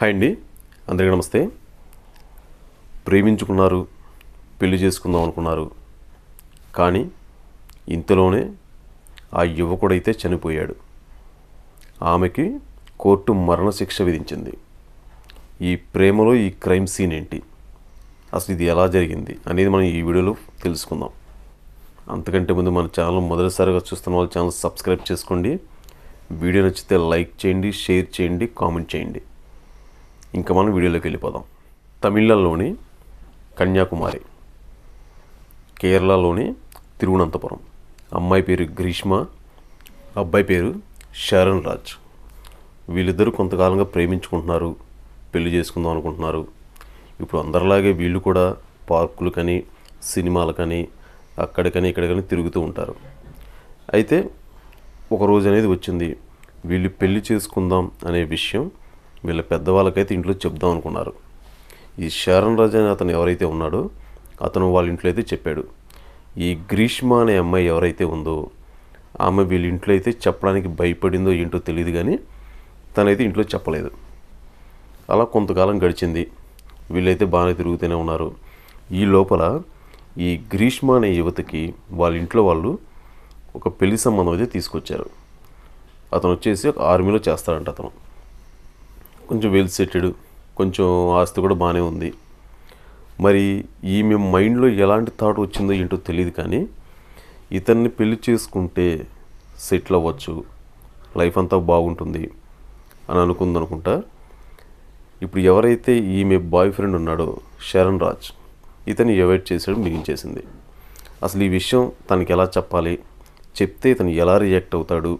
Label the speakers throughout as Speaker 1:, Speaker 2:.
Speaker 1: Hi అండి, అందరికీ నమస్తే. ప్రేమించుకున్నారు, పెళ్లి చేసుకుందాం అనుకున్నారు. కానీ ఇంతలోనే ఆ యువకుడైతే చనిపోయాడు. ఆమెకి కోర్టు మరణశిక్ష విధించింది. ఈ ప్రేమలో ఈ క్రైమ్ సీన్ ఏంటి, అసలు ఇది ఎలా జరిగింది అనేది మనం ఈ వీడియోలో తెలుసుకుందాం. అంతకంటే ముందు మన ఛానల్ మొదటిసారిగా చూస్తున్న వాళ్ళు ఛానల్ సబ్స్క్రైబ్ చేసుకోండి. వీడియో నచ్చితే లైక్ చేయండి, షేర్ చేయండి, కామెంట్ చేయండి. ఇంకా మనం వీడియోలోకి వెళ్ళిపోదాం. తమిళనాడులోని కన్యాకుమారి, కేరళలోని తిరువనంతపురం. అమ్మాయి పేరు గ్రీష్మ, అబ్బాయి పేరు శరణ్ రాజ్. వీళ్ళిద్దరూ కొంతకాలంగా ప్రేమించుకుంటున్నారు, పెళ్లి చేసుకుందాం అనుకుంటున్నారు. ఇప్పుడు అందరిలాగే వీళ్ళు కూడా పార్కులకని, సినిమాలకని, అక్కడికని ఇక్కడికని తిరుగుతూ ఉంటారు. అయితే ఒక రోజు అనేది వచ్చింది, వీళ్ళు పెళ్లి చేసుకుందాం అనే విషయం వీళ్ళ పెద్దవాళ్ళకైతే ఇంట్లో చెప్దాం అనుకున్నారు. ఈ శరణ్ రాజ్ అనే అతను ఎవరైతే ఉన్నాడో అతను వాళ్ళ ఇంట్లో అయితే చెప్పాడు. ఈ గ్రీష్మ అనే అమ్మాయి ఎవరైతే ఉందో ఆమె వీళ్ళ ఇంట్లో అయితే చెప్పడానికి భయపడిందో ఏంటో తెలియదు, కానీ తనైతే ఇంట్లో చెప్పలేదు. అలా కొంతకాలం గడిచింది. వీళ్ళైతే బాగానే తిరుగుతూనే ఉన్నారు. ఈ లోపల ఈ గ్రీష్మ అనే యువతకి వాళ్ళ ఇంట్లో వాళ్ళు ఒక పెళ్లి సంబంధం అయితే తీసుకొచ్చారు. అతను వచ్చేసి ఒక ఆర్మీలో చేస్తాడంట. అతను కొంచెం వెల్ సెటెడ్, కొంచెం ఆస్తి కూడా బాగానే ఉంది. మరి ఈమె మైండ్లో ఎలాంటి థాట్ వచ్చిందో ఏంటో తెలియదు, కానీ ఇతన్ని పెళ్లి చేసుకుంటే సెటిల్ అవ్వచ్చు, లైఫ్ అంతా బాగుంటుంది అని అనుకుందనుకుంటా. ఇప్పుడు ఎవరైతే ఈమె బాయ్ ఫ్రెండ్ ఉన్నాడో శరణ్ రాజ్, ఇతన్ని అవాయిడ్ చేసాడు, మిగించేసింది. అసలు ఈ విషయం తనకి ఎలా చెప్పాలి, చెప్తే ఇతను ఎలా రియాక్ట్ అవుతాడు.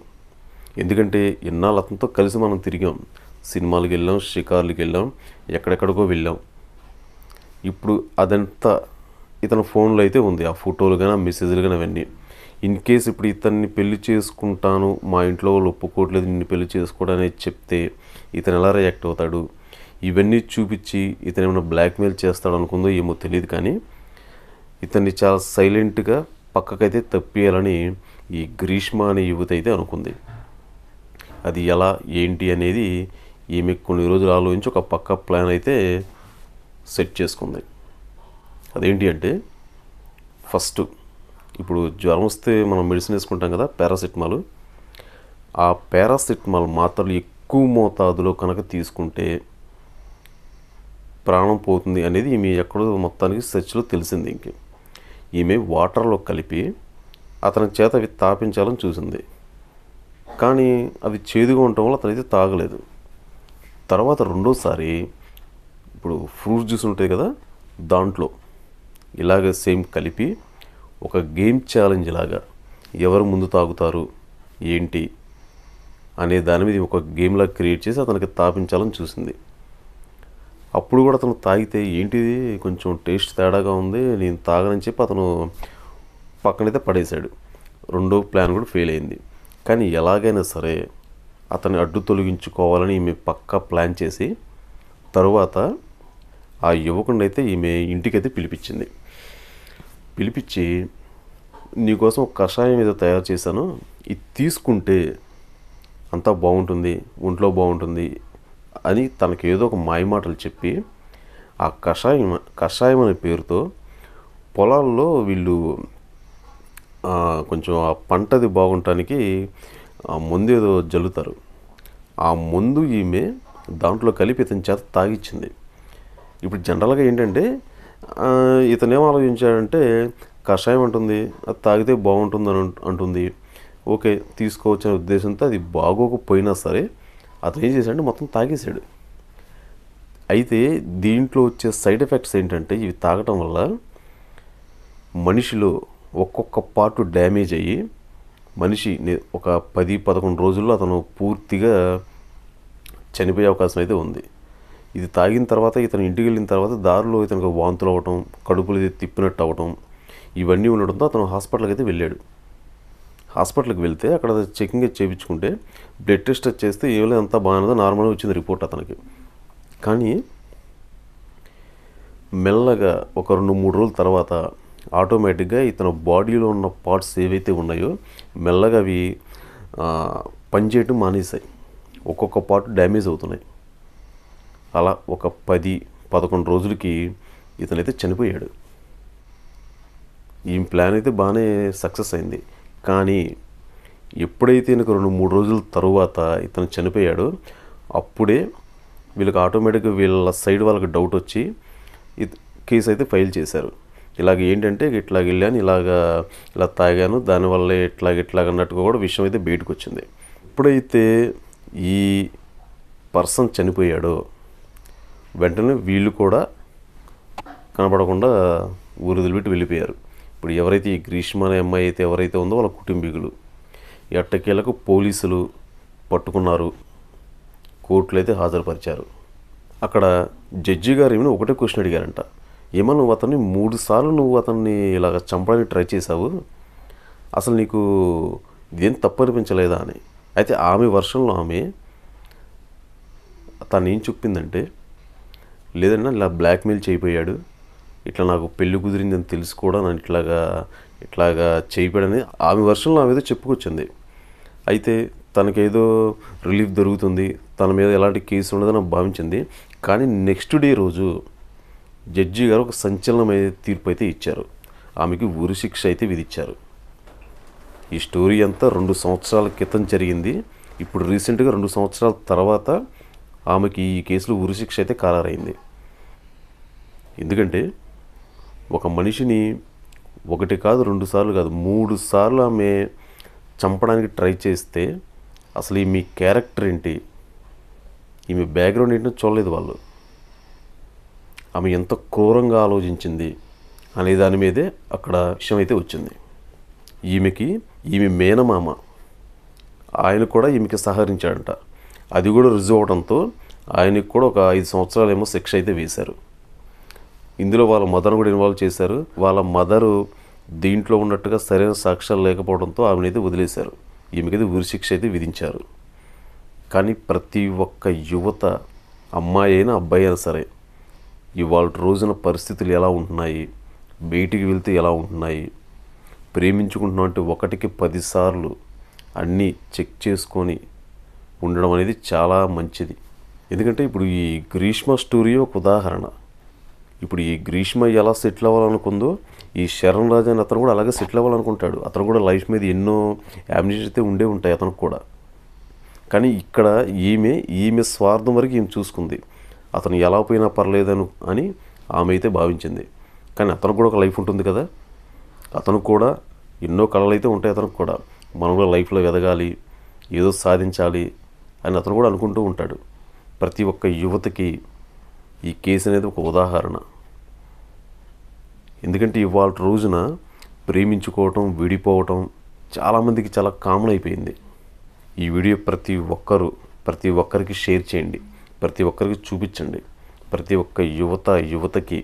Speaker 1: ఎందుకంటే ఇన్నాళ్ళు అతనితో కలిసి మనం తిరిగాం, సినిమాలకు వెళ్ళాం, షికార్లకు వెళ్ళాం, ఎక్కడెక్కడికో వెళ్ళాం. ఇప్పుడు అదంతా ఇతని ఫోన్లో అయితే ఉంది, ఆ ఫోటోలు కానీ, ఆ మెసేజ్లు కానీ, అవన్నీ. ఇన్ కేస్ ఇప్పుడు ఇతన్ని పెళ్లి చేసుకుంటాను, మా ఇంట్లో వాళ్ళు ఒప్పుకోవట్లేదు నిన్ను పెళ్లి చేసుకోవడం అనేది చెప్తే ఇతను ఎలా రియాక్ట్ అవుతాడు, ఇవన్నీ చూపించి ఇతను ఏమైనా బ్లాక్మెయిల్ చేస్తాడు అనుకుందో ఏమో తెలియదు, కానీ ఇతన్ని చాలా సైలెంట్గా పక్కకైతే తప్పియాలని ఈ గ్రీష్మ అనే యువత అయితే అనుకుంది. అది ఎలా ఏంటి అనేది ఈమె కొన్ని రోజులు ఆలోచించి ఒక పక్క ప్లాన్ అయితే సెట్ చేసుకుంది. అదేంటి అంటే, ఫస్ట్ ఇప్పుడు జ్వరం వస్తే మనం మెడిసిన్ వేసుకుంటాం కదా, పారాసిటమాల్. ఆ పారాసిటమాల్ మాత్రలు ఎక్కువ మోతాదులో కనుక తీసుకుంటే ప్రాణం పోతుంది అనేది ఈమె ఎక్కడో మొత్తానికి సెర్చ్లో తెలిసింది. ఇంక ఈమె వాటర్లో కలిపి అతని చేత అవి తాపించాలని చూసింది, కానీ అవి చేదుగా ఉండటం వల్ల అతనైతే తాగలేదు. తర్వాత రెండోసారి ఇప్పుడు ఫ్రూట్ జ్యూస్ ఉంటుంది కదా, దాంట్లో ఇలాగ సేమ్ కలిపి ఒక గేమ్ ఛాలెంజ్ లాగా ఎవరు ముందు తాగుతారు ఏంటి అనే దాని మీద ఒక గేమ్లా క్రియేట్ చేసి అతనికి తాపించాలని చూసింది. అప్పుడు కూడా అతను తాగితే ఏంటిది కొంచెం టేస్ట్ తేడాగా ఉంది, నేను తాగనని చెప్పి అతను పక్కనైతే పడేశాడు. రెండో ప్లాన్ కూడా ఫెయిల్ అయింది. కానీ ఎలాగైనా సరే అతన్ని అడ్డు తొలగించుకోవాలని ఈమె పక్కా ప్లాన్ చేసి తరువాత ఆ యువకుడిని అయితే ఈమె ఇంటికైతే పిలిపించింది. పిలిపించి, నీకోసం ఒక కషాయం ఏదో తయారు చేశాను, ఇది తీసుకుంటే అంతా బాగుంటుంది, ఒంట్లో బాగుంటుంది అని తనకి ఏదో ఒక మాయమాటలు చెప్పి ఆ కషాయం అనే పేరుతో పొలాల్లో వీళ్ళు కొంచెం ఆ పంటది బాగుండటానికి ఆ మందు ఏదో జల్లుతారు. ఆ మందు ఈమె దాంట్లో కలిపి ఇతని చేత తాగిచ్చింది. ఇప్పుడు జనరల్గా ఏంటంటే ఇతను ఏం ఆలోచించాడంటే, కషాయం అంటుంది, అది తాగితే బాగుంటుందని అంటుంది, ఓకే తీసుకోవచ్చు అనే ఉద్దేశంతో అది బాగోకపోయినా సరే అతను ఏం చేశాడంటే మొత్తం తాగేశాడు. అయితే దీంట్లో వచ్చే సైడ్ ఎఫెక్ట్స్ ఏంటంటే, ఇవి తాగటం వల్ల మనిషిలో ఒక్కొక్క పార్ట్ డ్యామేజ్ అయ్యి మనిషి ఒక 10-11 రోజుల్లో అతను పూర్తిగా చనిపోయే అవకాశం అయితే ఉంది. ఇది తాగిన తర్వాత ఇతను ఇంటికి వెళ్ళిన తర్వాత దారిలో ఇతనికి వాంతులు అవ్వటం, కడుపులు తిప్పినట్టు అవ్వటం ఇవన్నీ ఉండడంతో అతను హాస్పిటల్కి అయితే వెళ్ళాడు. హాస్పిటల్కి వెళ్తే అక్కడ చెకింగ్ చేయించుకుంటే బ్లడ్ టెస్ట్ చేస్తే ఏమైనా అంతా బాగానే నార్మల్గా వచ్చింది రిపోర్ట్ అతనికి. కానీ మెల్లగా ఒక 2-3 రోజుల తర్వాత ఆటోమేటిక్గా ఇతను బాడీలో ఉన్న పార్ట్స్ ఏవైతే ఉన్నాయో మెల్లగా అవి పనిచేయటం మానేశాయి. ఒక్కొక్క పార్ట్ డ్యామేజ్ అవుతున్నాయి. అలా ఒక 10-11 రోజులకి ఇతనైతే చనిపోయాడు. ఈ ప్లాన్ అయితే బాగానే సక్సెస్ అయింది. కానీ ఎప్పుడైతే ఈయనకు 2-3 రోజుల తరువాత ఇతను చనిపోయాడో అప్పుడే వీళ్ళకి ఆటోమేటిక్గా వీళ్ళ సైడ్ వాళ్ళకి డౌట్ వచ్చి కేసు అయితే ఫైల్ చేశారు. ఇలాగ ఏంటంటే ఇట్లాగ వెళ్ళాను, ఇలా తాగాను, దానివల్లే ఇట్లాగ అన్నట్టుగా కూడా విషయం అయితే బయటకు వచ్చింది. ఎప్పుడైతే ఈ పర్సన్ చనిపోయాడో వెంటనే వీళ్ళు కూడా కనపడకుండా ఊరు వదిలిపెట్టి వెళ్ళిపోయారు. ఇప్పుడు ఎవరైతే ఈ గ్రీష్మ అనే అమ్మాయి అయితే ఎవరైతే ఉందో వాళ్ళ కుటుంబీకులు ఎట్టకేలకు పోలీసులు పట్టుకున్నారు, కోర్టులో అయితే హాజరుపరిచారు. అక్కడ జడ్జి గారు ఏమైనా ఒకటే క్వశ్చన్ అడిగారంట, ఏమో నువ్వు అతన్ని 3 సార్లు నువ్వు అతన్ని ఇలాగ చంపడానికి ట్రై చేశావు, అసలు నీకు ఇదేం తప్పు అనిపించలేదా అని. అయితే ఆమె వర్షంలో తను ఏం చెప్పిందంటే, లేదన్నా ఇలా బ్లాక్మెయిల్ చేయబోయాడు, ఇట్లా నాకు పెళ్లి కుదిరిందని తెలిసి కూడా నన్ను ఇట్లాగా చేయబడని ఆమె వర్షంలో ఆమె ఏదో చెప్పుకొచ్చింది. అయితే తనకేదో రిలీఫ్ దొరుకుతుంది, తన మీద ఎలాంటి కేసు ఉండదని నాకు భావించింది. కానీ నెక్స్ట్ డే రోజు జడ్జి గారు ఒక సంచలనమైన తీర్పు అయితే ఇచ్చారు. ఆమెకి ఉరి శిక్ష అయితే విధించారు. ఈ స్టోరీ అంతా 2 సంవత్సరాల క్రితం జరిగింది. ఇప్పుడు రీసెంట్గా 2 సంవత్సరాల తర్వాత ఆమెకి ఈ కేసులో ఉరి శిక్ష అయితే ఖరారైంది. ఎందుకంటే ఒక మనిషిని 1 కాదు 2 సార్లు కాదు 3 సార్లు ఆమె చంపడానికి ట్రై చేస్తే అసలు ఈమె క్యారెక్టర్ ఏంటి, ఈమె బ్యాక్గ్రౌండ్ ఏంటో చూడలేదు వాళ్ళు. ఆమె ఎంత క్రూరంగా ఆలోచించింది అనే దాని మీదే అక్కడ విషయం అయితే వచ్చింది. ఈమె మేనమామ ఆయన కూడా ఈమెకి సహకరించాడంట. అది కూడా రుజువు అవడంతో ఆయనకి కూడా ఒక 5 సంవత్సరాలేమో శిక్ష అయితే వేశారు. ఇందులో వాళ్ళ మదర్ని కూడా ఇన్వాల్వ్ చేశారు. వాళ్ళ మదరు దీంట్లో ఉన్నట్టుగా సరైన సాక్ష్యాలు లేకపోవడంతో ఆమెనైతే వదిలేశారు. ఈమెకైతే ఉరి శిక్ష అయితే విధించారు. కానీ ప్రతి ఒక్క యువత, అమ్మాయి అయినా అబ్బాయి అయినా సరే, ఇవాళ రోజున పరిస్థితులు ఎలా ఉంటున్నాయి, బయటికి వెళ్తే ఎలా ఉంటున్నాయి, ప్రేమించుకుంటున్నాం అంటే 1కి 10 సార్లు అన్నీ చెక్ చేసుకొని ఉండడం అనేది చాలా మంచిది. ఎందుకంటే ఇప్పుడు ఈ గ్రీష్మ స్టోరీ ఒక ఉదాహరణ. ఇప్పుడు ఈ గ్రీష్మ ఎలా సెటిల్ అవ్వాలనుకుందో ఈ శరణ్ రాజ్ అని అతను కూడా అలాగే సెటిల్ అవ్వాలనుకుంటాడు. అతను కూడా లైఫ్ మీద ఎన్నో యామినేషన్స్ అయితే ఉండే ఉంటాయి అతనికి కూడా. కానీ ఇక్కడ ఈమె స్వార్థం వరకు ఈమె చూసుకుంది. అతను ఎలా పోయినా పర్లేదను అని ఆమె అయితే భావించింది. కానీ అతను కూడా ఒక లైఫ్ ఉంటుంది కదా, అతను కూడా ఎన్నో కళలు అయితే ఉంటాయి. అతనికి కూడా మనం కూడా లైఫ్లో ఎదగాలి, ఏదో సాధించాలి అని అతను కూడా అనుకుంటూ ఉంటాడు. ప్రతి ఒక్క యువతకి ఈ కేసు అనేది ఒక ఉదాహరణ. ఎందుకంటే ఇవాళ రోజున ప్రేమించుకోవటం, విడిపోవటం చాలామందికి చాలా కామన్ అయిపోయింది. ఈ వీడియో ప్రతి ఒక్కరికి షేర్ చేయండి, ప్రతి ఒక్కరికి చూపించండి. ప్రతి ఒక్క యువతకి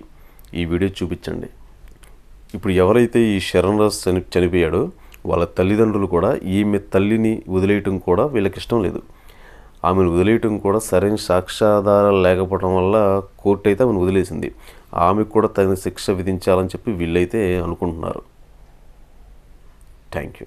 Speaker 1: ఈ వీడియో చూపించండి. ఇప్పుడు ఎవరైతే ఈ శరణ్ రాజ్ చనిపోయాడో వాళ్ళ తల్లిదండ్రులు కూడా ఈమె తల్లిని వదిలేయటం కూడా వీళ్ళకి ఇష్టం లేదు. ఆమెను వదిలేయటం కూడా సరైన సాక్ష్యాధారాలు లేకపోవడం వల్ల కోర్టు అయితే ఆమెను వదిలేసింది. ఆమెకు కూడా తగిన శిక్ష విధించాలని చెప్పి వీళ్ళైతే అనుకుంటున్నారు. Thank you.